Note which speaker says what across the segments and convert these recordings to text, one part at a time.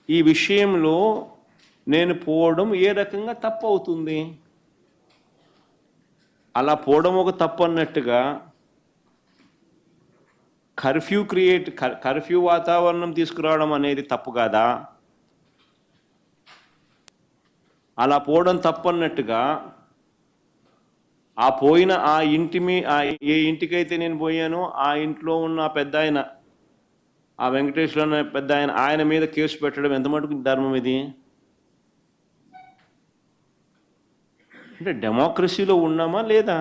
Speaker 1: ఈ విషయంలో నేను పోవడం ఏ రకంగా తప్పు అవుతుంది? అలా పోవడం ఒక తప్పు అన్నట్టుగా కర్ఫ్యూ వాతావరణం తీసుకురావడం అనేది తప్పు కాదా? అలా పోవడం తప్పు అన్నట్టుగా ఆ పోయిన ఆ ఏ ఇంటికైతే నేను పోయానో ఆ ఇంట్లో ఉన్న పెద్ద ఆయన, ఆ వెంకటేశ్వర అనే పెద్ద ఆయన మీద కేసు పెట్టడం ఎంత మటుకు ధర్మం ఇది? అంటే డెమోక్రసీలో ఉన్నామా లేదా?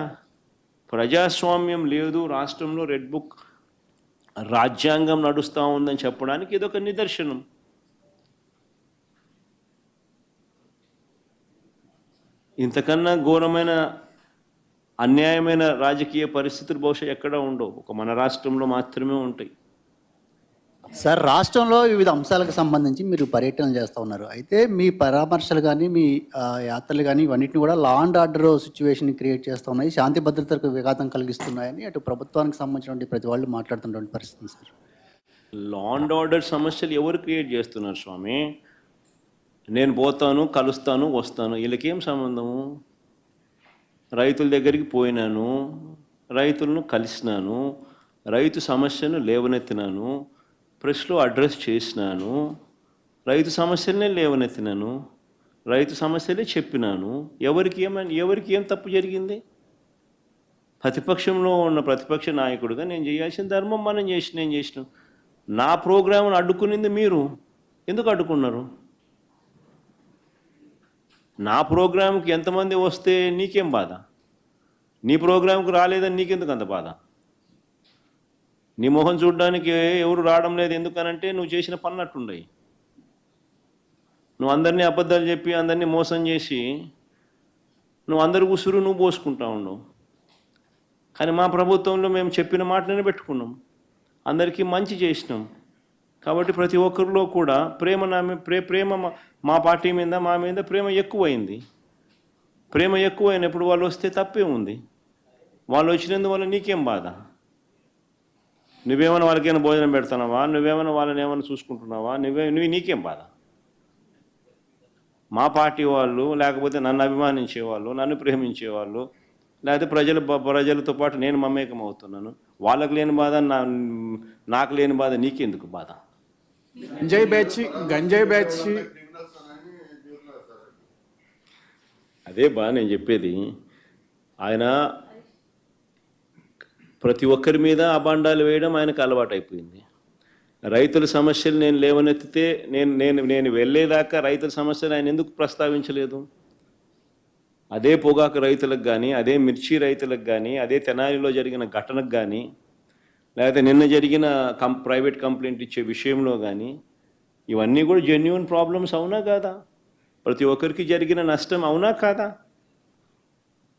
Speaker 1: ప్రజాస్వామ్యం లేదు రాష్ట్రంలో, రెడ్ బుక్ రాజ్యాంగం నడుస్తూ ఉందని చెప్పడానికి ఇదొక నిదర్శనం. ఇంతకన్నా ఘోరమైన అన్యాయమైన రాజకీయ పరిస్థితులు బహుశా ఎక్కడా ఉండవు, ఒక మన రాష్ట్రంలో మాత్రమే ఉంటాయి.
Speaker 2: సార్, రాష్ట్రంలో వివిధ అంశాలకు సంబంధించి మీరు పర్యటనలు చేస్తూ ఉన్నారు. అయితే మీ పరామర్శలు కానీ మీ యాత్రలు కానీ ఇవన్నిటిని కూడా law and order situation create చేస్తూ ఉన్నాయి, శాంతి భద్రతలకు విఘాతం కలిగిస్తున్నాయని అటు ప్రభుత్వానికి సంబంధించినటువంటి ప్రతి వాళ్ళు మాట్లాడుతున్నటువంటి పరిస్థితి సార్.
Speaker 1: లా అండ్ ఆర్డర్ సమస్యలు ఎవరు క్రియేట్ చేస్తున్నారు స్వామి? నేను పోతాను, కలుస్తాను, వస్తాను, వీళ్ళకేం సంబంధము? రైతుల దగ్గరికి పోయినాను, రైతులను కలిసినాను, రైతు సమస్యను లేవనెత్తినాను, ప్రెస్లో అడ్రస్ చేసినాను, రైతు సమస్యలనే లేవనెత్తినాను, రైతు సమస్యలే చెప్పినాను. ఎవరికి ఏం తప్పు జరిగింది? ప్రతిపక్షంలో ఉన్న ప్రతిపక్ష నాయకుడిగా నేను చేయాల్సిన ధర్మం నేను చేసినాం. నా ప్రోగ్రాంను అడ్డుకునింది మీరు. ఎందుకు అడ్డుకున్నారు? నా ప్రోగ్రాంకి ఎంతమంది వస్తే నీకేం బాధ? నీ ప్రోగ్రాంకి రాలేదని నీకెందుకు అంత బాధ? నీ మొహం చూడడానికి ఎవరు రావడం లేదు ఎందుకనంటే నువ్వు చేసిన పన్నట్టుండయి. నువ్వు అందరినీ అబద్ధాలు చెప్పి అందరినీ మోసం చేసి నువ్వు అందరి ఉసురు నువ్వు పోసుకుంటా ఉండవు. కానీ మా ప్రభుత్వంలో మేము చెప్పిన మాటనే పెట్టుకున్నాం, అందరికీ మంచి చేసినాం. కాబట్టి ప్రతి ఒక్కరిలో కూడా ప్రేమ మా పార్టీ మీద, మా మీద ప్రేమ ఎక్కువైంది. ప్రేమ ఎక్కువైనప్పుడు వాళ్ళు వస్తే తప్పే ఉంది. వాళ్ళు వచ్చినందువల్ల నీకేం బాధ? నువ్వేమైనా వాళ్ళకైనా భోజనం పెడుతున్నావా? నువ్వేమైనా వాళ్ళని ఏమైనా చూసుకుంటున్నావా? నీకేం బాధ? మా పార్టీ వాళ్ళు, లేకపోతే నన్ను అభిమానించేవాళ్ళు, నన్ను ప్రేమించేవాళ్ళు, లేకపోతే ప్రజలతో పాటు నేను మమేకం అవుతున్నాను, వాళ్ళకు లేని బాధ నాకు లేని బాధ నీకెందుకు బాధ?
Speaker 3: గంజాయి బ్యాచ్
Speaker 1: అదే నేను చెప్పేది. ఆయన ప్రతి ఒక్కరి మీద అబాండాలు వేయడం ఆయనకు అలవాటు అయిపోయింది. రైతుల సమస్యలు నేను లేవనెత్తితే నేను వెళ్ళేదాకా రైతుల సమస్యలు ఆయన ఎందుకు ప్రస్తావించలేదు? అదే పొగాకు రైతులకు కానీ, అదే మిర్చి రైతులకు కానీ, అదే తెనాలిలో జరిగిన ఘటనకు కానీ, లేకపోతే నిన్న జరిగిన ప్రైవేట్ కంప్లైంట్ ఇచ్చే విషయంలో కానీ, ఇవన్నీ కూడా జెన్యూన్ ప్రాబ్లమ్స్ అవునా కాదా? ప్రతి ఒక్కరికి జరిగిన నష్టం అవునా కాదా?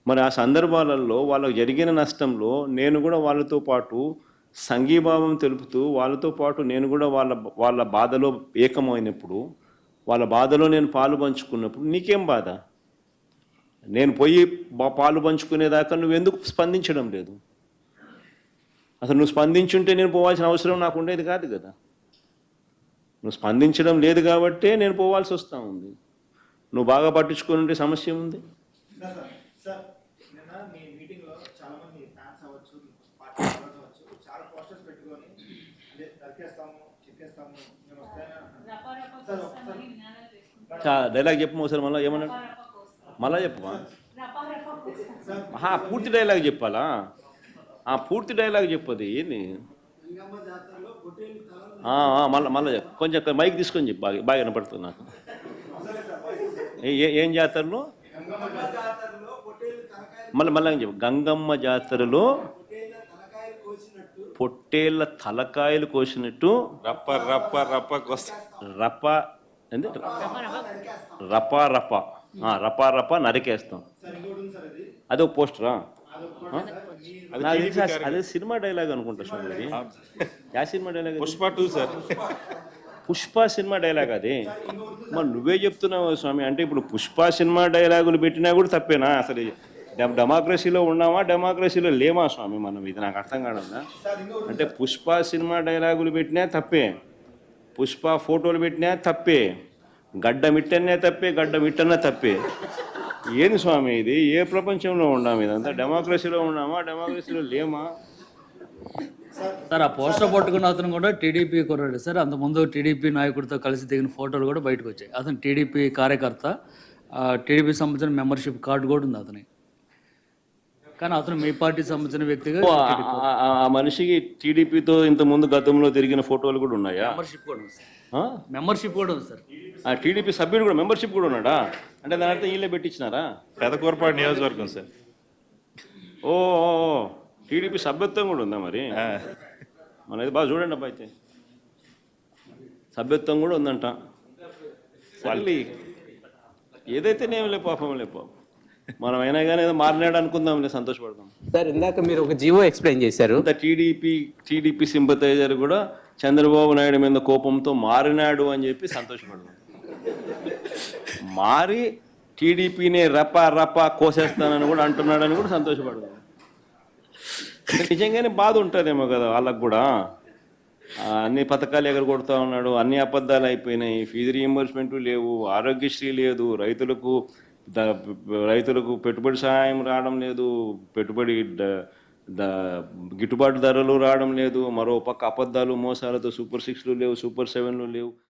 Speaker 1: మరి ఆ సందర్భాలలో వాళ్ళకు జరిగిన నష్టంలో నేను కూడా వాళ్ళతో పాటు సంఘీభావం తెలుపుతూ వాళ్ళతో పాటు నేను కూడా వాళ్ళ బాధలో ఏకమైనప్పుడు, వాళ్ళ బాధలో నేను పాలు పంచుకున్నప్పుడు నీకేం బాధ? నేను పోయి పాలు పంచుకునేదాకా నువ్వెందుకు స్పందించడం లేదు? అసలు నువ్వు స్పందించుంటే నేను పోవాల్సిన అవసరం నాకు ఉండేది కాదు కదా. నువ్వు స్పందించడం లేదు కాబట్టే నేను పోవాల్సి వస్తూ ఉంది. నువ్వు బాగా పట్టించుకొని ఉంటే సమస్య ఉంది. డైలాగ్ చెప్పు ఒకసారి, మళ్ళీ ఏమన్నాడు? మళ్ళా చెప్పమా? పూర్తి డైలాగ్ చెప్పాలా? పూర్తి డైలాగ్ చెప్పది ఏంది? మళ్ళీ చెప్పు, కొంచెం మైక్ తీసుకొని చెప్పు, బాగా వినపడుతుంది నాకు. ఏం జాతరలో? మళ్ళీ చెప్పు. గంగమ్మ జాతరలో పొట్టేళ్ళ తలకాయలు కోసినట్టు రపా నరికేస్తాం. అదే ఒక పోస్టరా? అదే సినిమా డైలాగ్ అనుకుంటా స్వామి. యా cinema dialogue?
Speaker 3: Pushpa 2 sir.
Speaker 1: Pushpa cinema dialogue అది. మరి నువ్వే చెప్తున్నావు స్వామి. అంటే ఇప్పుడు పుష్ప సినిమా డైలాగులు పెట్టినా కూడా తప్పేనా? అసలు డెమోక్రసీలో ఉన్నామా, డెమోక్రసీలో లేమా స్వామి మనం? ఇది నాకు అర్థం కావడం. అంటే పుష్ప సినిమా డైలాగులు పెట్టినా తప్పే. పుష్ప ఫోటోలు పెట్టినా తప్పే, గడ్డ మిట్టనే తప్పే, గడ్డ మిట్టనే తప్పే. ఏంది స్వామి ఇది? ఏ ప్రపంచంలో ఉన్నాము? ఇదంతా డెమోక్రసీలో ఉన్నామా, డెమోక్రసీలో లేమా?
Speaker 3: సార్ ఆ పోస్టర్ పట్టుకున్న అతను కూడా టీడీపీ కుర్రాడు సార్. అంతకుముందు టీడీపీ నాయకుడితో కలిసి దిగిన ఫోటోలు కూడా బయటకు వచ్చాయి. అతను టీడీపీ కార్యకర్త, టీడీపీ సంబంధించిన మెంబర్షిప్ కార్డు కూడా ఉంది అతని. కానీ అతను మీ పార్టీ సంబంధించిన వ్యక్తిగా
Speaker 1: ఆ మనిషికి టీడీపీతో ఇంతకుముందు గతంలో తిరిగిన ఫోటోలు కూడా ఉన్నాయా?
Speaker 3: మెంబర్షిప్ కూడా ఉంది సార్. మెంబర్షిప్ కూడా ఉంది సార్.
Speaker 1: ఆ టీడీపీ సభ్యుడు కూడా మెంబర్షిప్ కూడా ఉన్నాడా? అంటే దాని అర్థం వీళ్ళే పెట్టించినారా?
Speaker 4: పెదకూరపాడు నియోజకవర్గం సార్.
Speaker 1: ఓ టీడీపీ సభ్యత్వం కూడా ఉందా మరి? మనది బాగా చూడండి అబ్బా. అయితే సభ్యత్వం కూడా ఉందంట. మళ్ళీ ఏదైతే నేమలే పాపం లే పాపం, మనం అయినా కానీ ఏదో మారినాడు అనుకుందాంలే, సంతోషపడదాం.
Speaker 5: సార్ ఇందాక మీరు ఒక జీవో ఎక్స్ప్లెయిన్ చేశారు.
Speaker 1: అంత టీడీపీ సింపతైజర్ కూడా చంద్రబాబు నాయుడు మీద కోపంతో మారినాడు అని చెప్పి సంతోషపడదాం. మారి టీడీపీని రపా కోసేస్తానని కూడా అంటున్నాడని కూడా సంతోషపడదాం. నిజంగానే బాధ ఉంటుందేమో కదా వాళ్ళకు కూడా. అన్ని పథకాలు ఎగరగొడతా ఉన్నాడు, అన్ని అబద్ధాలు అయిపోయినాయి, ఫీజు రీఎంబర్స్మెంట్ లేవు, ఆరోగ్యశ్రీ లేదు, రైతులకు పెట్టుబడి సహాయం రావడం లేదు, పెట్టుబడి గిట్టుబాటు ధరలు రావడం లేదు, మరో పక్క అబద్ధాలు మోసాలతో సూపర్ 6లు లేవు, సూపర్ 7లు లేవు.